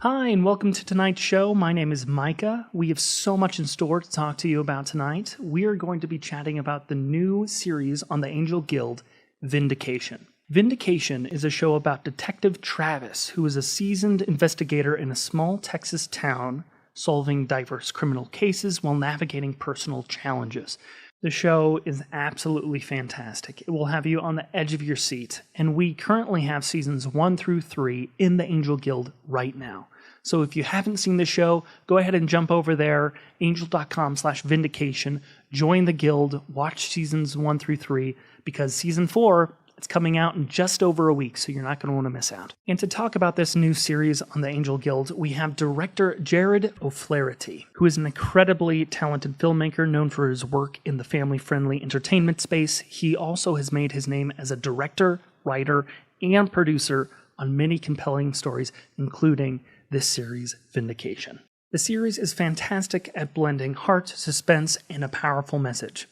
Hi, and welcome to tonight's show. My name is Micah. We have so much in store to talk to you about tonight. We are going to be chatting about the new series on the Angel Guild, Vindication. Vindication is a show about Detective Travis, who is a seasoned investigator in a small Texas town, solving diverse criminal cases while navigating personal challenges. The show is absolutely fantastic. It will have you on the edge of your seat, and we currently have seasons 1 through 3 in the Angel Guild right now. So if you haven't seen the show, go ahead and jump over there, angel.com/vindication, join the guild, watch seasons 1 through 3, because season 4, it's coming out in just over a week, so you're not going to want to miss out. And to talk about this new series on the Angel Guild, we have director Jarod O'Flaherty, who is an incredibly talented filmmaker known for his work in the family-friendly entertainment space. He also has made his name as a director, writer, and producer on many compelling stories, including this series, Vindication. The series is fantastic at blending heart, suspense, and a powerful message.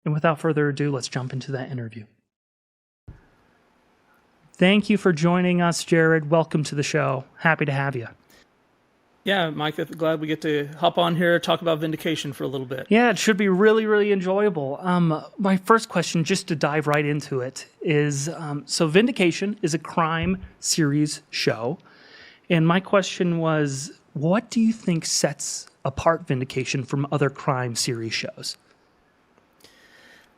And without further ado, let's jump into that interview. Thank you for joining us, Jarod. Welcome to the show. Happy to have you. Yeah, Mike, glad we get to hop on here, talk about Vindication for a little bit. Yeah, it should be really, really enjoyable. My first question, just to dive right into it, is so Vindication is a crime series show. And my question was, what do you think sets apart Vindication from other crime series shows?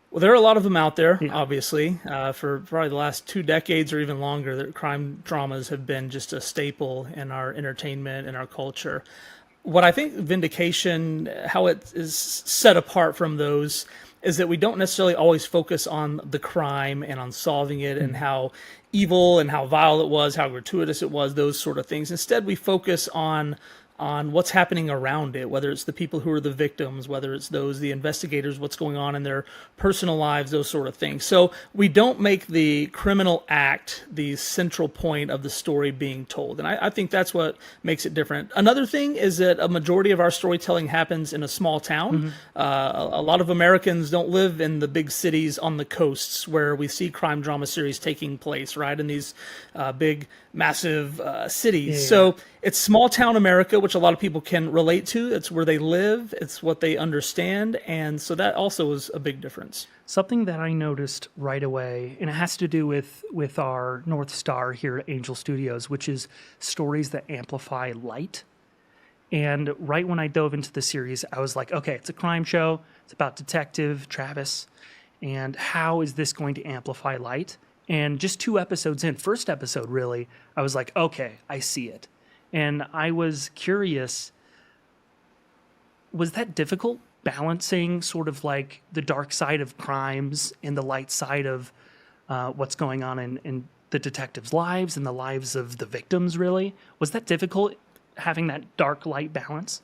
Well, there are a lot of them out there, obviously. For probably the last 2 decades or even longer, that crime dramas have been just a staple in our entertainment and our culture. What I think Vindication, how it is set apart from those, is that we don't necessarily always focus on the crime and on solving it and how evil and how vile it was, how gratuitous it was, those sort of things. Instead, we focus on what's happening around it, whether it's the people who are the victims, whether it's the investigators, what's going on in their personal lives, those sort of things. So we don't make the criminal act the central point of the story being told. And I think that's what makes it different. Another thing is that a majority of our storytelling happens in a small town. A lot of Americans don't live in the big cities on the coasts where we see crime drama series taking place, right? In these big, massive cities. So it's small town America, which a lot of people can relate to. It's where they live. It's what they understand. And so that also is a big difference. Something that I noticed right away, and it has to do with our North Star here at Angel Studios, which is stories that amplify light. And right when I dove into the series, I was like, okay, it's a crime show. It's about Detective Travis. And how is this going to amplify light? And just 2 episodes in, first episode really, I was like, okay, I see it. And I was curious, was that difficult, balancing sort of like the dark side of crimes and the light side of what's going on in the detectives' lives and the lives of the victims, really? Was that difficult, having that dark light balance?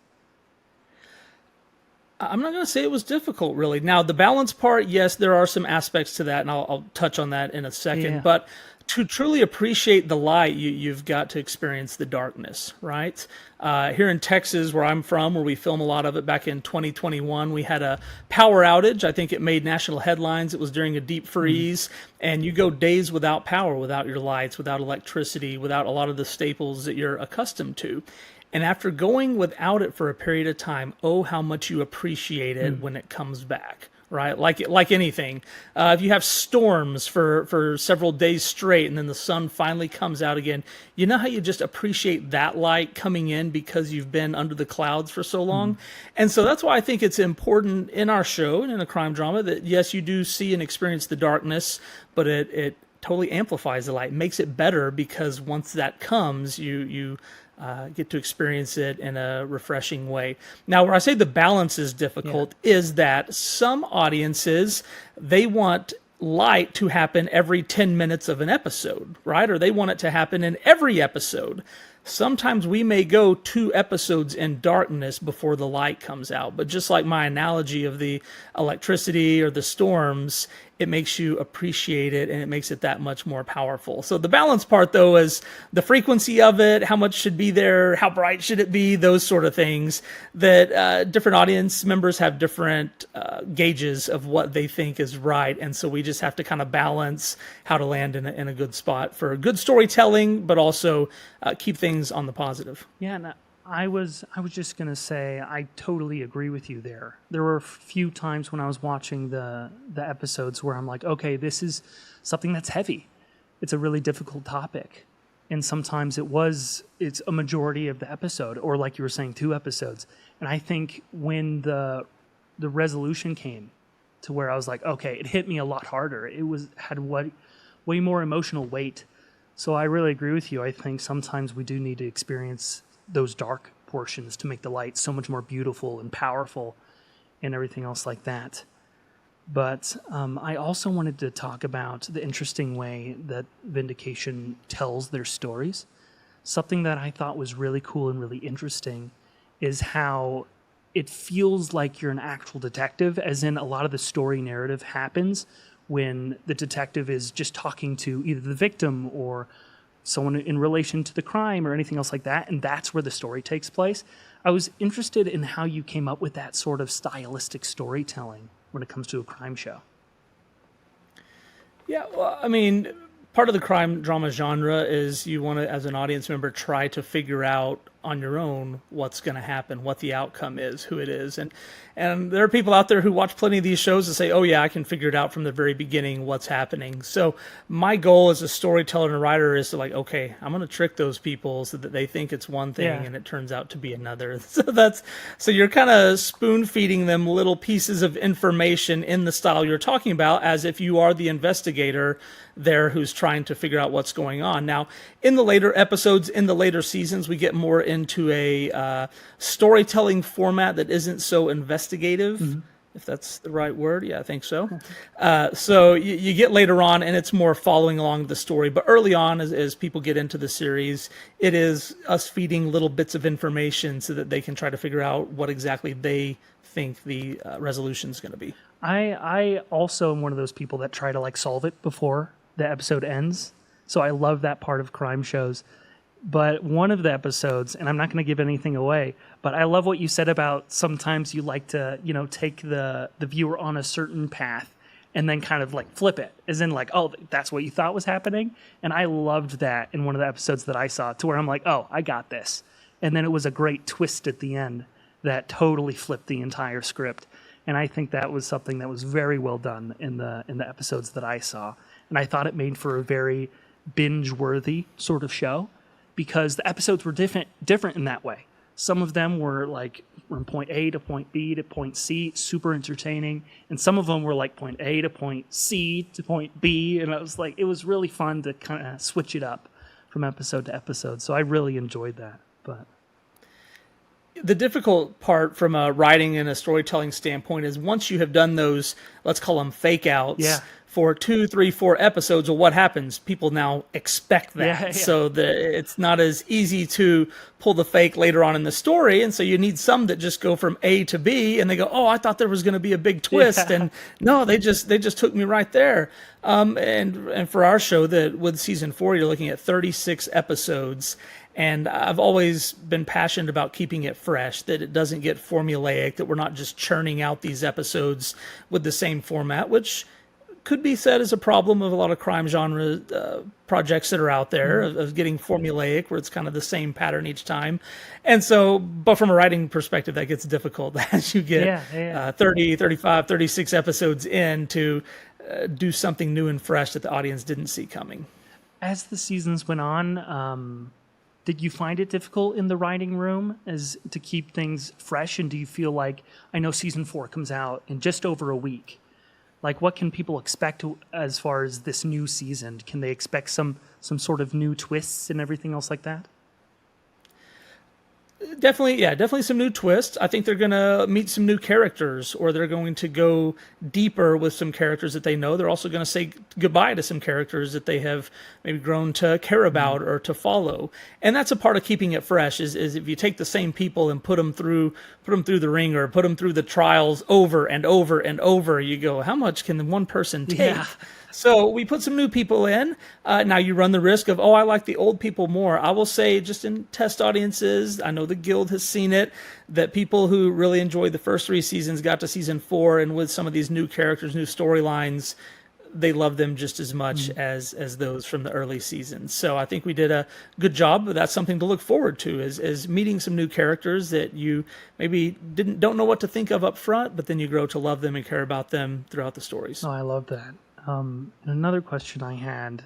I'm not going to say it was difficult, really. Now, the balance part, yes, there are some aspects to that, and I'll touch on that in a second. Yeah. But to truly appreciate the light, you've got to experience the darkness, right? Here in Texas, where I'm from, where we film a lot of it, back in 2021, we had a power outage. I think it made national headlines. It was during a deep freeze, and you go days without power, without your lights, without electricity, without a lot of the staples that you're accustomed to. And after going without it for a period of time, oh, how much you appreciate it when it comes back, right? Like anything. If you have storms for several days straight and then the sun finally comes out again, you know how you just appreciate that light coming in because you've been under the clouds for so long? And so that's why I think it's important in our show and in a crime drama that, yes, you do see and experience the darkness, but it totally amplifies the light, makes it better, because once that comes, you get to experience it in a refreshing way. Now, where I say the balance is difficult is that some audiences, they want light to happen every 10 minutes of an episode, right? Or they want it to happen in every episode. Sometimes we may go 2 episodes in darkness before the light comes out. But just like my analogy of the electricity or the storms, it makes you appreciate it, and it makes it that much more powerful. So the balance part, though, is the frequency of it, how much should be there, how bright should it be, those sort of things that different audience members have different gauges of what they think is right. And so we just have to kind of balance how to land in a good spot for good storytelling, but also keep things on the positive. Yeah, and I was just gonna say I totally agree with you there. There were a few times when I was watching the episodes where I'm like, okay, this is something that's heavy. It's a really difficult topic, and sometimes it's a majority of the episode, or like you were saying, 2 episodes. And I think when the resolution came to where I was like, okay, it hit me a lot harder. It had way more emotional weight. So I really agree with you. I think sometimes we do need to experience those dark portions to make the light so much more beautiful and powerful and everything else like that. But I also wanted to talk about the interesting way that Vindication tells their stories. Something that I thought was really cool and really interesting is how it feels like you're an actual detective, as in a lot of the story narrative happens when the detective is just talking to either the victim or someone in relation to the crime or anything else like that, and that's where the story takes place. I was interested in how you came up with that sort of stylistic storytelling when it comes to a crime show. Yeah, well, I mean, part of the crime drama genre is you want to, as an audience member, try to figure out on your own what's going to happen, what the outcome is, who it is. And there are people out there who watch plenty of these shows and say, oh yeah, I can figure it out from the very beginning what's happening. So my goal as a storyteller and a writer is to like, okay, I'm going to trick those people so that they think it's one thing and it turns out to be another. So you're kind of spoon feeding them little pieces of information in the style you're talking about, as if you are the investigator there who's trying to figure out what's going on. Now, in the later episodes, in the later seasons, we get more into a storytelling format that isn't so investigative, if that's the right word. Yeah, I think so. So you get later on, and it's more following along the story. But early on, as people get into the series, it is us feeding little bits of information so that they can try to figure out what exactly they think the resolution is going to be. I also am one of those people that try to like solve it before the episode ends. So I love that part of crime shows. But one of the episodes, and I'm not going to give anything away, but I love what you said about sometimes you like to, take the viewer on a certain path and then kind of like flip it, as in like, oh, that's what you thought was happening. And I loved that in one of the episodes that I saw, to where I'm like, oh, I got this. And then it was a great twist at the end that totally flipped the entire script. And I think that was something that was very well done in the episodes that I saw. And I thought it made for a very binge-worthy sort of show, because the episodes were different in that way. Some of them were like from point A to point B to point C, super entertaining. And some of them were like point A to point C to point B. And I was like, it was really fun to kind of switch it up from episode to episode. So I really enjoyed that. But the difficult part from a writing and a storytelling standpoint is once you have done those, let's call them fake outs for 2, 3, 4 episodes, well, what happens? People now expect that. So it's not as easy to pull the fake later on in the story. And so you need some that just go from A to B and they go, oh, I thought there was going to be a big twist. And no, they just took me right there. And for our show, that with season 4, you're looking at 36 episodes. And I've always been passionate about keeping it fresh, that it doesn't get formulaic, that we're not just churning out these episodes with the same format, which could be said as a problem of a lot of crime genre projects that are out there, of getting formulaic, where it's kind of the same pattern each time. And so, but from a writing perspective, that gets difficult as you get 30, 35, 36 episodes in to do something new and fresh that the audience didn't see coming. As the seasons went on, did you find it difficult in the writing room as to keep things fresh? And do you feel like, I know season 4 comes out in just over a week. Like, what can people expect as far as this new season? Can they expect some sort of new twists and everything else like that? Definitely, yeah, definitely some new twists. I think they're going to meet some new characters, or they're going to go deeper with some characters that they know. They're also going to say goodbye to some characters that they have maybe grown to care about or to follow. And that's a part of keeping it fresh. Is if you take the same people and put them through the ringer, put them through the trials over and over and over, you go, how much can the one person take? Yeah. So we put some new people in. Now you run the risk of, I like the old people more. I will say, just in test audiences, I know the Guild has seen it, that people who really enjoyed the first 3 seasons got to season 4, and with some of these new characters, new storylines, they love them just as much as those from the early seasons. So I think we did a good job, but that's something to look forward to, is meeting some new characters that you maybe don't know what to think of up front, but then you grow to love them and care about them throughout the stories. Oh, I love that. And another question I had,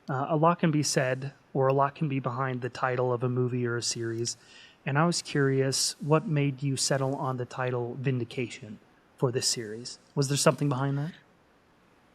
a lot can be said, or a lot can be behind the title of a movie or a series. And I was curious, what made you settle on the title Vindication for this series? Was there something behind that?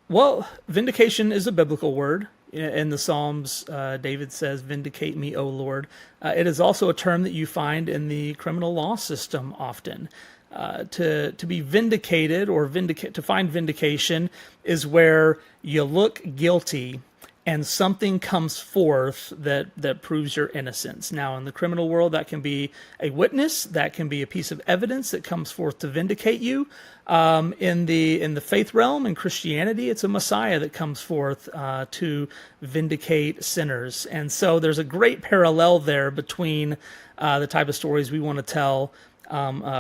Well, vindication is a biblical word. In the Psalms, David says, "Vindicate me, O Lord." It is also a term that you find in the criminal law system often. To be vindicated, or to find vindication, is where you look guilty and something comes forth that proves your innocence. Now, in the criminal world, that can be a witness, that can be a piece of evidence that comes forth to vindicate you. In the faith realm, in Christianity, it's a Messiah that comes forth to vindicate sinners. And so there's a great parallel there between the type of stories we want to tell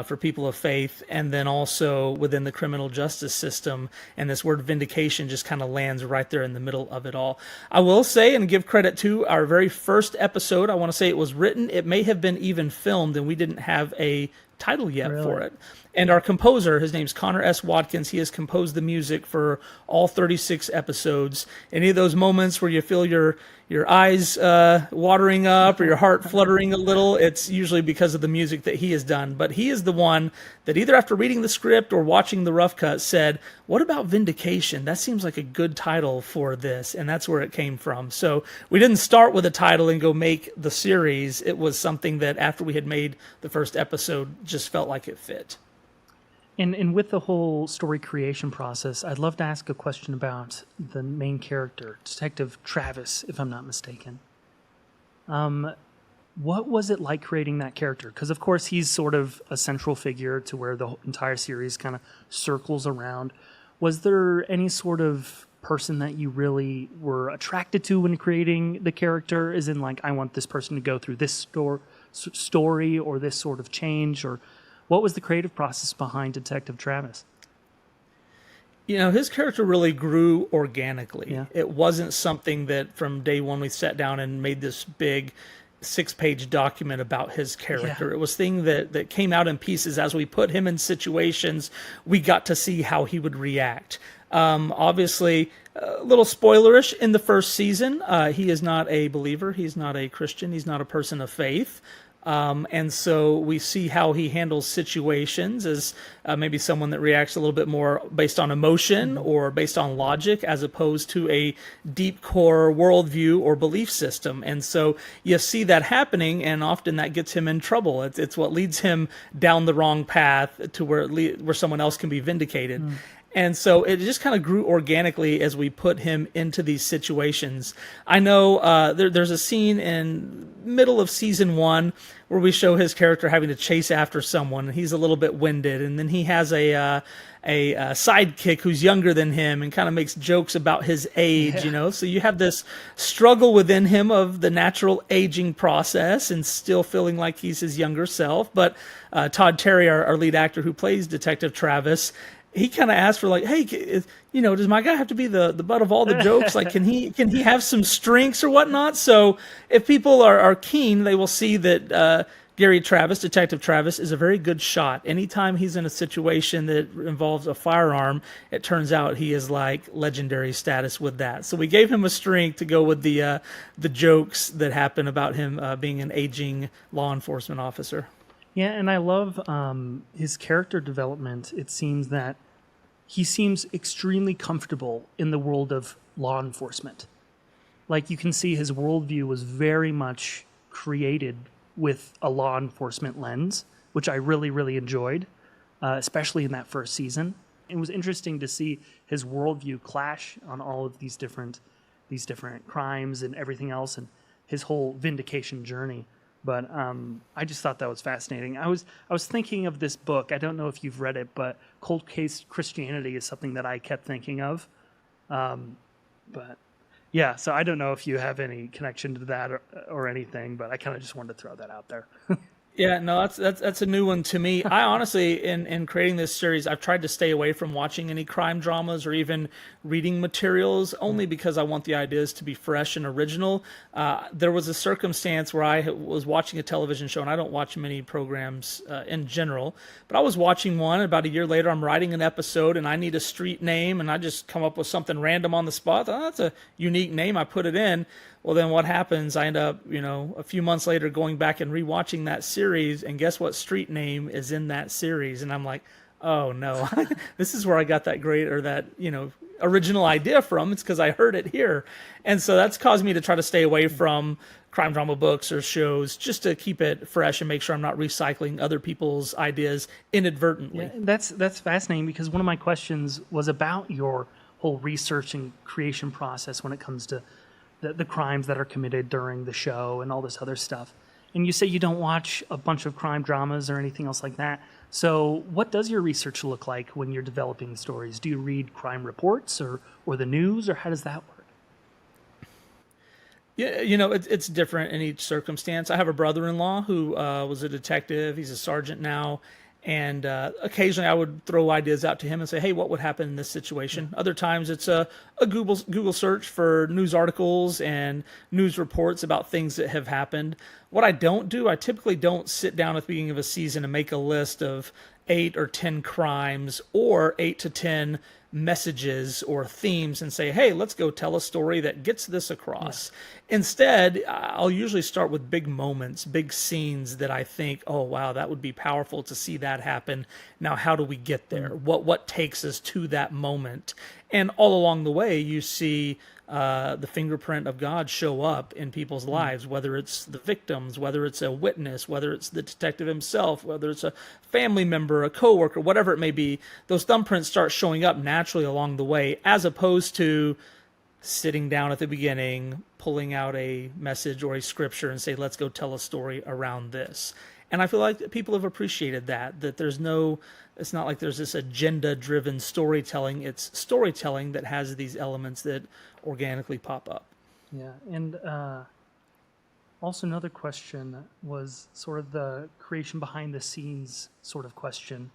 for people of faith, and then also within the criminal justice system. And this word vindication just kind of lands right there in the middle of it all. I will say, and give credit to our very first episode, I want to say it was written, it may have been even filmed, and we didn't have a title yet for it. And our composer, his name's Connor S. Watkins, he has composed the music for all 36 episodes. Any of those moments where you feel your eyes watering up or your heart fluttering a little, it's usually because of the music that he has done. But he is the one that, either after reading the script or watching the rough cut, said, what about Vindication? That seems like a good title for this. And that's where it came from. So we didn't start with a title and go make the series. It was something that, after we had made the first episode, just felt like it fit. And with the whole story creation process, I'd love to ask a question about the main character, Detective Travis, if I'm not mistaken. What was it like creating that character? Because, of course, he's sort of a central figure to where the entire series kind of circles around. Was there any sort of person that you really were attracted to when creating the character? As in, like, I want this person to go through this story or this sort of change, or what was the creative process behind Detective Travis? You know, his character really grew organically. Yeah. It wasn't something that from day one we sat down and made this big 6-page document about his character. Yeah. It was thing that came out in pieces. As we put him in situations, we got to see how he would react. Obviously, a little spoilerish in the first season. He is not a believer. He's not a Christian. He's not a person of faith. And so we see how he handles situations as maybe someone that reacts a little bit more based on emotion or based on logic, as opposed to a deep core worldview or belief system. And so you see that happening, and often that gets him in trouble. It's what leads him down the wrong path to where someone else can be vindicated. And so it just kind of grew organically as we put him into these situations. I know there's a scene in middle of season 1 where we show his character having to chase after someone. He's a little bit winded, and then he has a sidekick who's younger than him and kind of makes jokes about his age, you know. So you have this struggle within him of the natural aging process and still feeling like he's his younger self. But Todd Terry, our lead actor who plays Detective Travis, he kind of asked for, like, hey, does my guy have to be the butt of all the jokes? Like, can he have some strengths or whatnot? So if people are keen, they will see that Detective Travis, is a very good shot. Anytime he's in a situation that involves a firearm, it turns out he is like legendary status with that. So we gave him a strength to go with the jokes that happen about him being an aging law enforcement officer. Yeah, and I love his character development. It seems that he seems extremely comfortable in the world of law enforcement. Like, you can see his worldview was very much created with a law enforcement lens, which I really, really enjoyed, especially in that first season. It was interesting to see his worldview clash on all of these different crimes and everything else, and his whole vindication journey. But I just thought that was fascinating. I was thinking of this book. I don't know if you've read it, but Cold Case Christianity is something that I kept thinking of. But yeah, so I don't know if you have any connection to that or anything, but I kind of just wanted to throw that out there. Yeah, no, that's a new one to me. I honestly, in creating this series, I've tried to stay away from watching any crime dramas or even reading materials, only because I want the ideas to be fresh and original. There was a circumstance where I was watching a television show, and I don't watch many programs in general, but I was watching one. About a year later, I'm writing an episode, and I need a street name, and I just come up with something random on the spot. Oh, that's a unique name. I put it in. Well, then what happens? I end up, a few months later going back and rewatching that series, and guess what street name is in that series? And I'm like, oh no, this is where I got that original idea from. It's because I heard it here. And so that's caused me to try to stay away from crime drama books or shows, just to keep it fresh and make sure I'm not recycling other people's ideas inadvertently. Yeah, that's fascinating, because one of my questions was about your whole research and creation process when it comes to the crimes that are committed during the show and all this other stuff. And you say you don't watch a bunch of crime dramas or anything else like that. So what does your research look like when you're developing stories? Do you read crime reports or the news, or how does that work? Yeah, it's different in each circumstance. I have a brother-in-law who was a detective. He's a sergeant now. And occasionally I would throw ideas out to him and say, hey, what would happen in this situation? Other times it's a Google search for news articles and news reports about things that have happened. What I don't do, I typically don't sit down at the beginning of a season and make a list of 8 or 10 crimes or 8 to 10 messages or themes and say, hey, let's go tell a story that gets this across. Yeah. Instead, I'll usually start with big moments, big scenes that I think, oh, wow, that would be powerful to see that happen. Now, how do we get there? What takes us to that moment? And all along the way, you see the fingerprint of God show up in people's lives, whether it's the victims, whether it's a witness, whether it's the detective himself, whether it's a family member, a coworker, whatever it may be. Those thumbprints start showing up naturally along the way, as opposed to sitting down at the beginning, pulling out a message or a scripture and say, let's go tell a story around this. And I feel like people have appreciated that it's not like there's this agenda-driven storytelling. It's storytelling that has these elements that organically pop up. Yeah, and also another question was sort of the creation behind the scenes sort of question,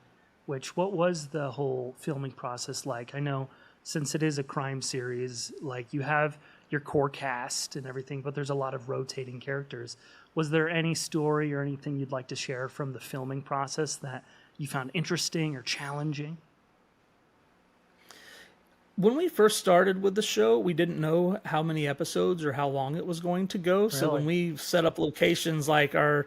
what was the whole filming process like? I know since it is a crime series, like you have your core cast and everything, but there's a lot of rotating characters. Was there any story or anything you'd like to share from the filming process that you found interesting or challenging? When we first started with the show, we didn't know how many episodes or how long it was going to go. Really? So when we set up locations like our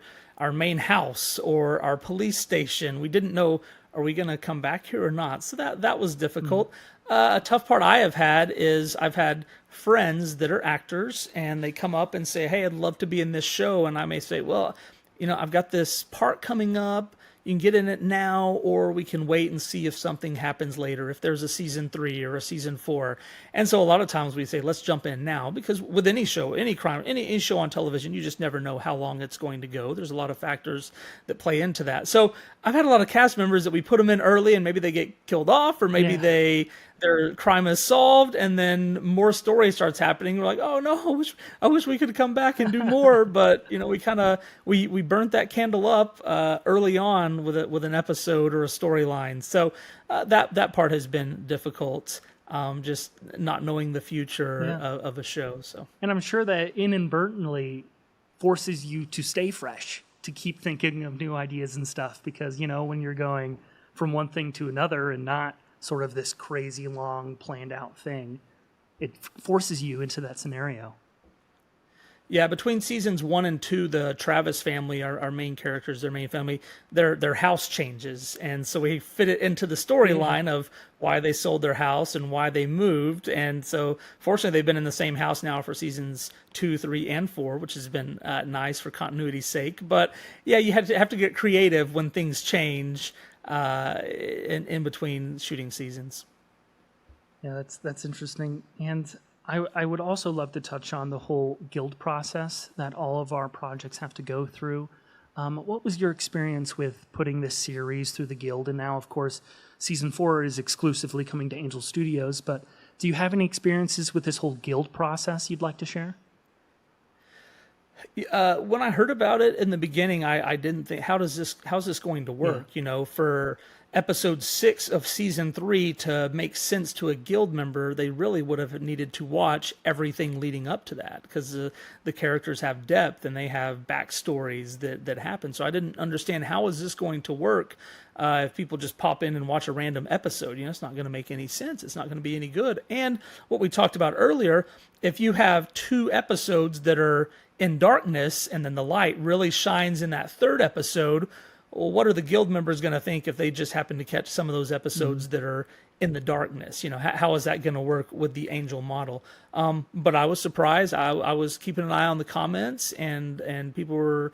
main house or our police station, we didn't know, are we going to come back here or not? So that was difficult. A tough part I have had is I've had friends that are actors, and they come up and say, hey, I'd love to be in this show. And I may say, well, I've got this part coming up. You can get in it now, or we can wait and see if something happens later, if there's a season 3 or a season 4. And so a lot of times we say, let's jump in now, because with any show, any crime, any show on television, you just never know how long it's going to go. There's a lot of factors that play into that. So I've had a lot of cast members that we put them in early and maybe they get killed off, or maybe their crime is solved, and then more story starts happening. We're like, oh no, I wish we could come back and do more. But we burnt that candle up early on with an episode or a storyline. So that part has been difficult. Just not knowing the future of a show. So, and I'm sure that inadvertently forces you to stay fresh, to keep thinking of new ideas and stuff, because when you're going from one thing to another and not sort of this crazy long planned out thing, it forces you into that scenario. Yeah, between seasons 1 and 2, the Travis family, our main characters, their main family, their house changes, and so we fit it into the Yeah. storyline of why they sold their house and why they moved. And so, fortunately, they've been in the same house now for seasons 2, 3, and 4, which has been nice for continuity's sake. But yeah, you have to get creative when things change in between shooting seasons. Yeah, that's interesting. And I would also love to touch on the whole guild process that all of our projects have to go through. What was your experience with putting this series through the guild? And now, of course, season 4 is exclusively coming to Angel Studios, but do you have any experiences with this whole guild process you'd like to share? When I heard about it in the beginning, I didn't think, how's this going to work? Yeah. You know, for episode 6 of season 3 to make sense to a guild member, they really would have needed to watch everything leading up to that, because the characters have depth and they have backstories that happen. So I didn't understand, how is this going to work if people just pop in and watch a random episode. You know, it's not going to make any sense. It's not going to be any good. And what we talked about earlier, if you have 2 episodes that are in darkness and then the light really shines in that 3rd episode, well, what are the guild members going to think if they just happen to catch some of those episodes that are in the darkness? You know, how is that going to work with the Angel model? But I was surprised. I was keeping an eye on the comments, and people were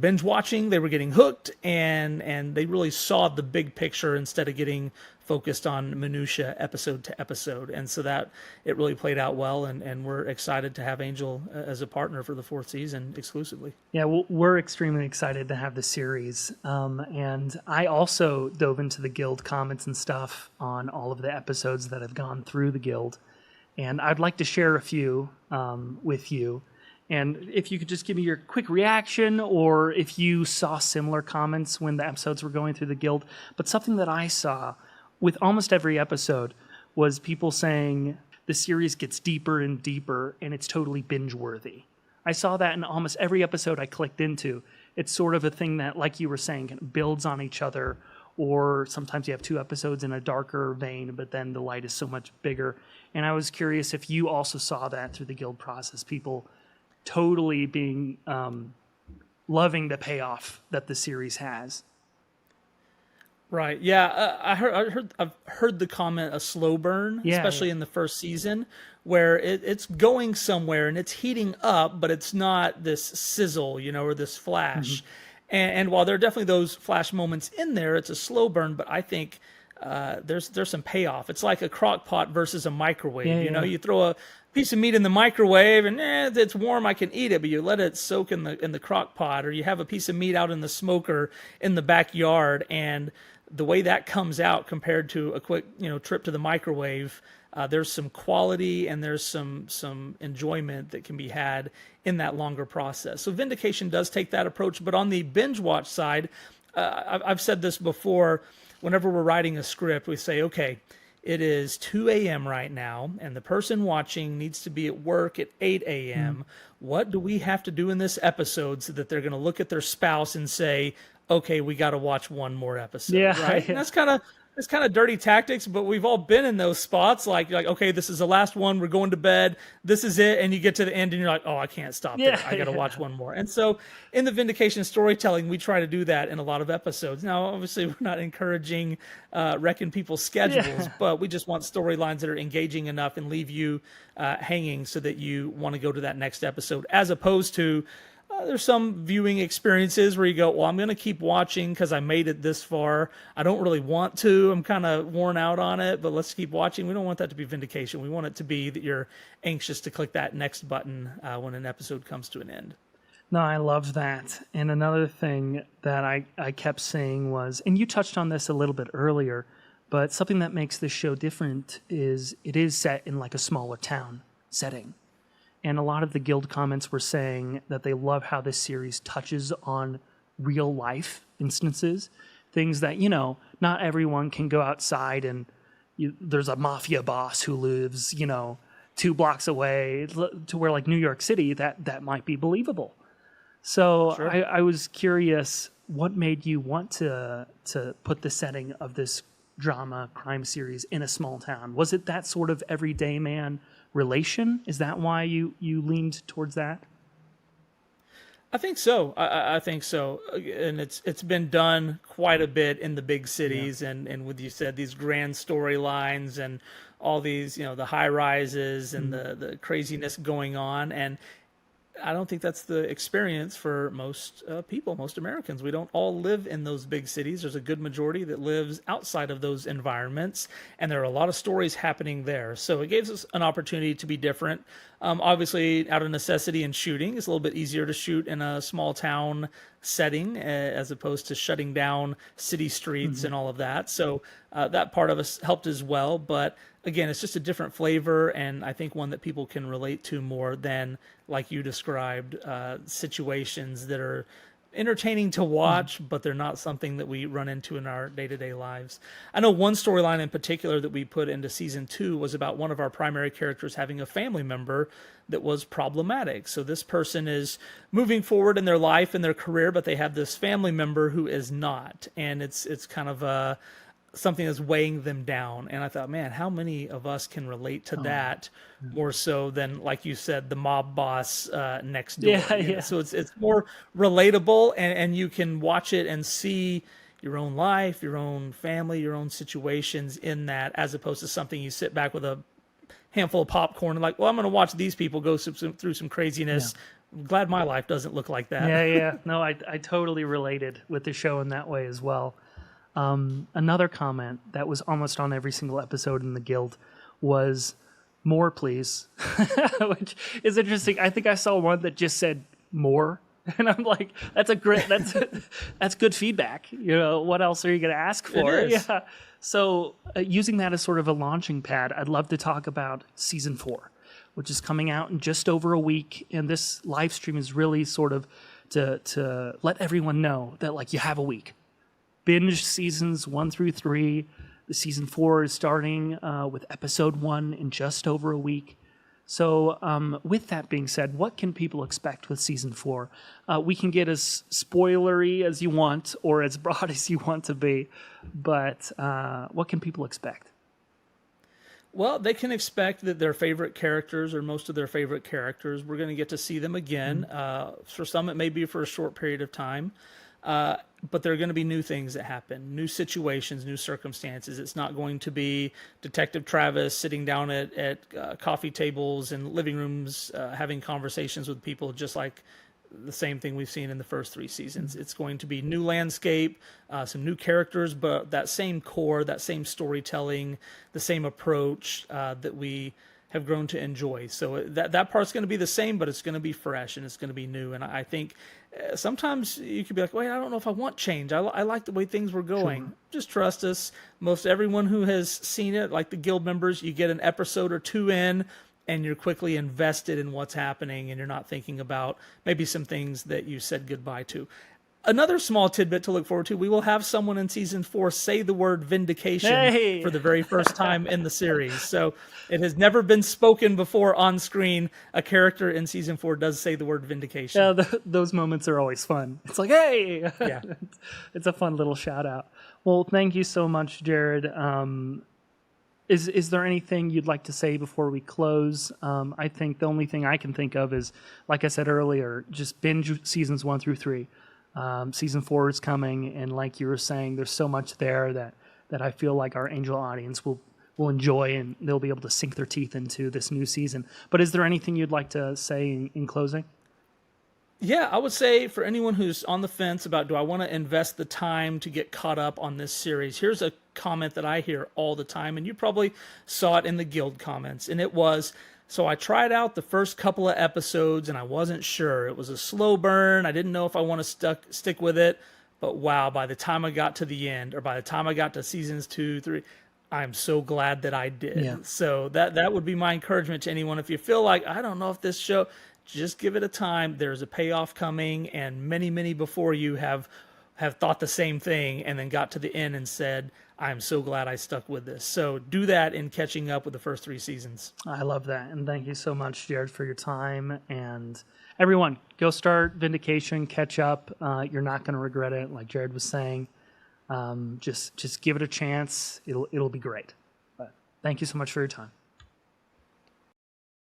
binge watching. They were getting hooked, and they really saw the big picture instead of getting focused on minutia episode to episode. And so that it really played out well, and we're excited to have Angel as a partner for the 4th season exclusively. Yeah, well, we're extremely excited to have the series. And I also dove into the guild comments and stuff on all of the episodes that have gone through the guild. And I'd like to share a few with you. And if you could just give me your quick reaction, or if you saw similar comments when the episodes were going through the guild. But something that I saw with almost every episode was people saying the series gets deeper and deeper and it's totally binge worthy. I saw that in almost every episode I clicked into. It's sort of a thing that, like you were saying, kind of builds on each other, or sometimes you have 2 episodes in a darker vein, but then the light is so much bigger. And I was curious if you also saw that through the guild process, people totally being loving the payoff that the series has. Right. Yeah. I've heard the comment, a slow burn, especially in the 1st season, where it's going somewhere and it's heating up, but it's not this sizzle, you know, or this flash. And while there are definitely those flash moments in there, it's a slow burn. But I think there's some payoff. It's like a crock pot versus a microwave. You know, you throw a piece of meat in the microwave and it's warm, I can eat it, but you let it soak in the crock pot, or you have a piece of meat out in the smoker in the backyard, and the way that comes out compared to a quick, you know, trip to the microwave, there's some quality and there's some enjoyment that can be had in that longer process. So Vindication does take that approach, but on the binge watch side, I've said this before. Whenever we're writing a script, we say, okay, it is 2 a.m. right now, and the person watching needs to be at work at 8 a.m. What do we have to do in this episode so that they're going to look at their spouse and say, okay, we got to watch one more episode, right? And that's kind of dirty tactics, but we've all been in those spots. Like, okay, this is the last one. We're going to bed. This is it. And you get to the end and you're like, oh, I can't stop there. I got to watch one more. And so in the Vindication storytelling, we try to do that in a lot of episodes. Now, obviously, we're not encouraging wrecking people's schedules, but we just want storylines that are engaging enough and leave you hanging so that you want to go to that next episode, as opposed to there's some viewing experiences where you go, well, I'm going to keep watching because I made it this far. I don't really want to. I'm kind of worn out on it, but let's keep watching. We don't want that to be Vindication. We want it to be that you're anxious to click that next button when an episode comes to an end. No, I love that. And another thing that I kept saying was, and you touched on this a little bit earlier, but something that makes this show different is it is set in like a smaller town setting. And a lot of the guild comments were saying that they love how this series touches on real life instances, things that, you know, not everyone can go outside and there's a mafia boss who lives, you know, 2 blocks away, to where like New York City, that might be believable. So sure. I was curious, what made you want to put the setting of this drama crime series in a small town? Was it that sort of everyday man relation? Is that why you leaned towards that? I think so. I think so, and it's been done quite a bit in the big Yeah. cities, and with you said these grand storylines and all these, the high rises and Mm. the craziness going on, and I don't think that's the experience for most people, most Americans. We don't all live in those big cities. There's a good majority that lives outside of those environments, and there are a lot of stories happening there. So it gives us an opportunity to be different. Obviously, out of necessity and shooting, it's a little bit easier to shoot in a small town setting as opposed to shutting down city streets Hmm. and all of that. So that part of us helped as well. But again, it's just a different flavor, and I think one that people can relate to more than, like you described, situations that are entertaining to Hmm. watch, but they're not something that we run into in our day-to-day lives. I know one storyline in particular that we put into season 2 was about one of our primary characters having a family member that was problematic. So this person is moving forward in their life and their career, but they have this family member who is not, and it's kind of a something that's weighing them down. And I thought, man, how many of us can relate to Oh. that more so than, like you said, the mob boss next door? Yeah, yeah. So it's more relatable, and you can watch it and see your own life, your own family, your own situations in that, as opposed to something you sit back with a handful of popcorn and like, well, I'm going to watch these people go through some Yeah. craziness. I'm glad my life doesn't look like that. Yeah, yeah. No, I totally related with the show in that way as well. Another comment that was almost on every single episode in the guild was more, please, which is interesting. I think I saw one that just said more. And I'm like, that's a great, that's good feedback. What else are you going to ask for? It is. Yeah. So using that as sort of a launching pad, I'd love to talk about season 4, which is coming out in just over a week. And this live stream is really sort of to let everyone know that, like, you have a week. Binge seasons 1 through 3. The season 4 is starting with episode 1 in just over a week. So, with that being said, what can people expect with season 4? We can get as spoilery as you want or as broad as you want to be, but what can people expect? Well, they can expect that their favorite characters, or most of their favorite characters, we're going to get to see them again. For some, it may be for a short period of time. But there are going to be new things that happen, new situations, new circumstances. It's not going to be Detective Travis sitting down at coffee tables and living rooms having conversations with people just like the same thing we've seen in the first 3 seasons. It's going to be new landscape, some new characters, but that same core, that same storytelling, the same approach that we have grown to enjoy. So that part's going to be the same, but it's going to be fresh and it's going to be new. And I think sometimes you could be like, wait, I don't know if I want change. I like the way things were going. Sure. Just trust us. Most everyone who has seen it, like the guild members, you get an episode or 2 in, and you're quickly invested in what's happening, and you're not thinking about maybe some things that you said goodbye to. Another small tidbit to look forward to, we will have someone in season 4 say the word vindication Hey! for the very first time in the series. So it has never been spoken before on screen. A character in season 4 does say the word vindication. Yeah, those moments are always fun. It's like, hey! Yeah. It's a fun little shout out. Well, thank you so much, Jarod. Is there anything you'd like to say before we close? I think the only thing I can think of is, like I said earlier, just binge seasons 1 through 3. Season 4 is coming, and like you were saying, there's so much there that I feel like our Angel audience will enjoy, and they'll be able to sink their teeth into this new season. But is there anything you'd like to say in closing? Yeah, I would say for anyone who's on the fence about, do I want to invest the time to get caught up on this series, here's a comment that I hear all the time, and you probably saw it in the guild comments, and it was, so I tried out the first couple of episodes and I wasn't sure. It was a slow burn. I didn't know if I want to stick with it, but wow, by the time I got to the end, or by the time I got to seasons 2, 3, I'm so glad that I did. Yeah. So that would be my encouragement to anyone. If you feel like, I don't know if this show, just give it a time. There's a payoff coming, and many before you have thought the same thing and then got to the end and said, I'm so glad I stuck with this. So do that in catching up with the first 3 seasons. I love that, and thank you so much, Jarod, for your time. And everyone, go start Vindication, catch up. You're not going to regret it, like Jarod was saying. Just give it a chance. It'll be great. But thank you so much for your time.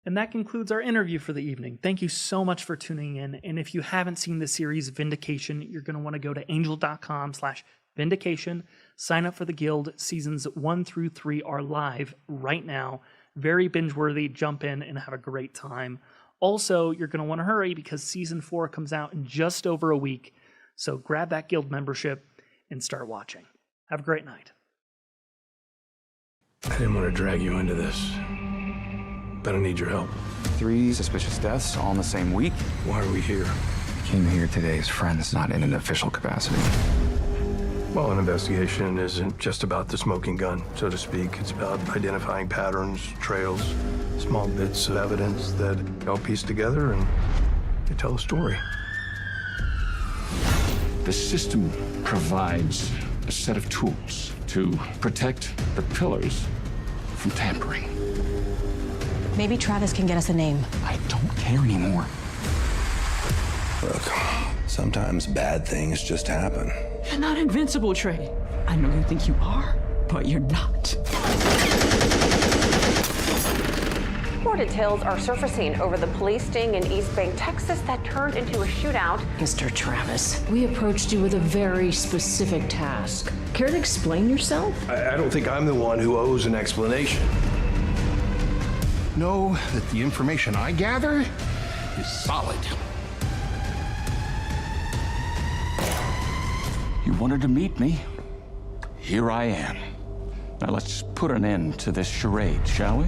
And that concludes our interview for the evening. Thank you so much for tuning in. And if you haven't seen the series Vindication, you're going to want to go to angel.com/vindication. Sign up for the Guild. Seasons 1 through 3 are live right now. Very binge-worthy. Jump in and have a great time. Also, you're going to want to hurry because Season 4 comes out in just over a week. So grab that Guild membership and start watching. Have a great night. I didn't want to drag you into this, but I need your help. 3 suspicious deaths all in the same week. Why are we here? Came here today as friends, not in an official capacity. Well, an investigation isn't just about the smoking gun, so to speak. It's about identifying patterns, trails, small bits of evidence that all piece together and they tell a story. The system provides a set of tools to protect the pillars from tampering. Maybe Travis can get us a name. I don't care anymore. Look, sometimes bad things just happen. You're not invincible, Trey. I know you think you are, but you're not. More details are surfacing over the police sting in East Bank, Texas that turned into a shootout. Mr. Travis, we approached you with a very specific task. Care to explain yourself? I don't think I'm the one who owes an explanation. Know that the information I gather is solid. You wanted to meet me. Here I am. Now let's put an end to this charade, shall we?